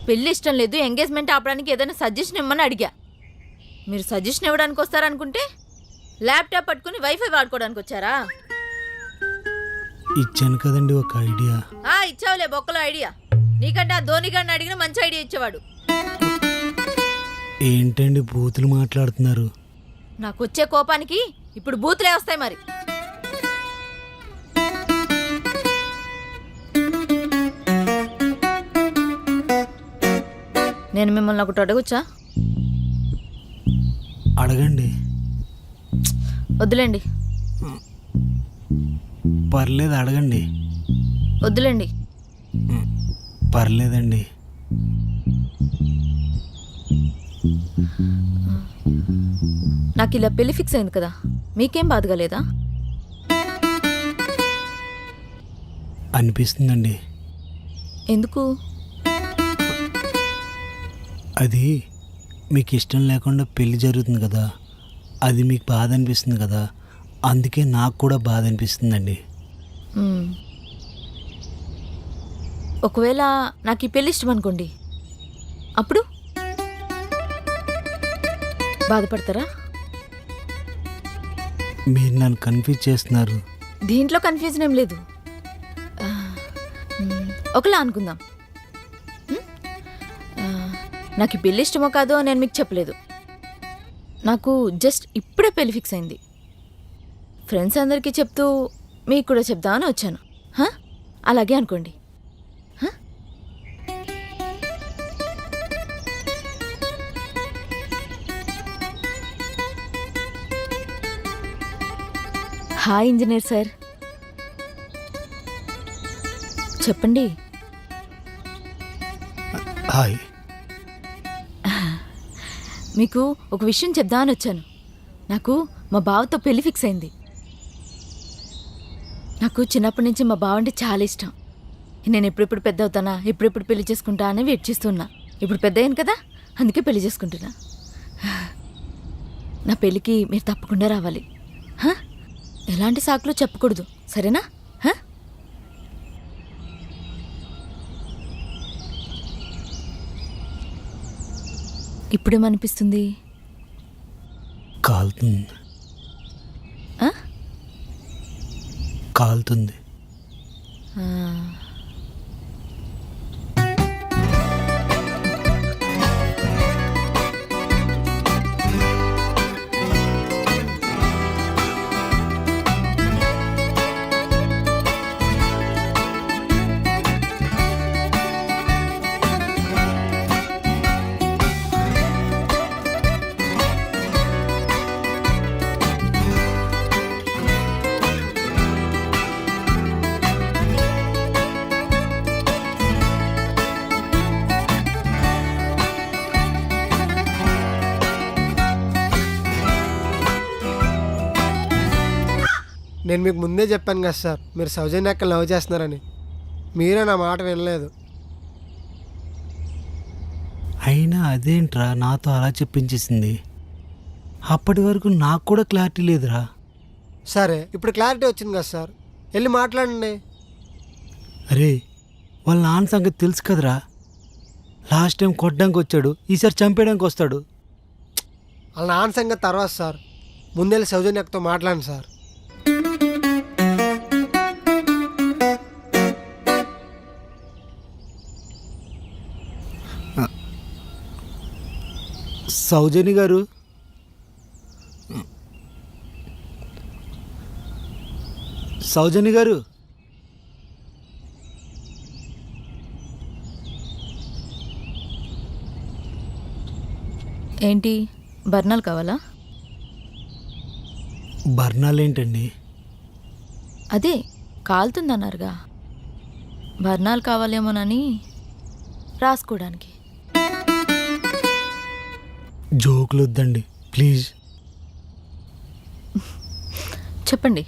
పెళ్ళి ఇష్టం లేదు, ఎంగేజ్మెంట్ ఆపడానికి ఏదైనా సజెషన్ ఇమ్మని అడిగా. మీరు సజెషన్ ఇవ్వడానికి వస్తారనుకుంటే ల్యాప్టాప్ పట్టుకుని వైఫై వాడుకోవడానికి వచ్చారా? ఇచ్చాను కదండి ఒక ఐడియా. ఇచ్చావులే బొక్కలో ఐడియా. నీకంటే ఆ ధోని గారిని అడిగిన మంచి ఐడియా ఇచ్చేవాడు. ఏంటండి బూతులు మాట్లాడుతున్నారు? నాకు వచ్చే కోపానికి ఇప్పుడు బూతులే వస్తాయి మరి. నేను మిమ్మల్ని ఒకటి అడగొచ్చా? అడగండి. వద్దులేండి. పర్లేదు అడగండి. వద్దులేండి. పర్లేదండి. నాకు ఇలా పెళ్లి ఫిక్స్ అయింది కదా, మీకేం బాధగా లేదా? అనిపిస్తుందండి. ఎందుకు? అది మీకు ఇష్టం లేకుండా పెళ్లి జరుగుతుంది కదా, అది మీకు బాధ అనిపిస్తుంది కదా, అందుకే నాకు కూడా బాధ అనిపిస్తుందండి. ఒకవేళ నాకు ఈ పెళ్లి ఇష్టం అనుకోండి, అప్పుడు బాధపడతారా? మీరు నన్ను కన్ఫ్యూజ్ చేస్తున్నారు. దీంట్లో కన్ఫ్యూజన్ ఏం లేదు. ఒకలా అనుకుందాం. నాకు ఈ పెళ్ళి ఇష్టమో కాదో నేను మీకు చెప్పలేదు. నాకు జస్ట్ ఇప్పుడే పెళ్లి ఫిక్స్ అయింది. ఫ్రెండ్స్ అందరికీ చెప్తూ మీకు కూడా చెప్దామని వచ్చాను. అలాగే అనుకోండి. హాయ్ ఇంజనీర్ సార్, చెప్పండి. హాయ్. మీకు ఒక విషయం చెప్దామని వచ్చాను. నాకు మా బావతో పెళ్లి ఫిక్స్ అయింది. నాకు చిన్నప్పటి నుంచి మా బావ అంటే చాలా ఇష్టం. నేను ఎప్పుడెప్పుడు పెద్ద అవుతానా, ఎప్పుడెప్పుడు పెళ్లి చేసుకుంటా అని వెయిట్ చేస్తున్నా. ఇప్పుడు పెద్ద అయ్యాను కదా, అందుకే పెళ్లి చేసుకుంటున్నా. నా పెళ్ళికి మీరు తప్పకుండా రావాలి. ఎలాంటి సాకులు చెప్పకూడదు, సరేనా? ఇప్పుడేమనిపిస్తుంది? కాలుతుంది. కాలుతుంది. నేను మీకు ముందే చెప్పాను కదా సార్, మీరు సౌజన్య అక్కని లవ్ చేస్తున్నారని. మీరే నా మాట వినలేదు. అయినా అదేంట్రా నాతో అలా చెప్పించేసింది? అప్పటి వరకు నాకు కూడా క్లారిటీ లేదురా. సరే, ఇప్పుడు క్లారిటీ వచ్చింది కదా సార్, వెళ్ళి మాట్లాడండి. అరే, వాళ్ళ నాన్న సంగతి తెలుసు కదరా. లాస్ట్ టైం కొట్టడానికి వచ్చాడు, ఈసారి చంపేయడానికి వస్తాడు. వాళ్ళ నాన్న సంగతి తర్వాత సార్, ముందెళ్ళి సౌజన్య అక్కతో మాట్లాడండి సార్. సౌజన్య గారు, సౌజన్య గారు, ఏంటి, బర్నాలు కావాలా? బర్నాలేంటండి? అదే కాలుతుందన్నారుగా, బర్నాలు కావాలేమోనని రాసుకోవడానికి. జోకులు వద్దండి ప్లీజ్. చెప్పండి.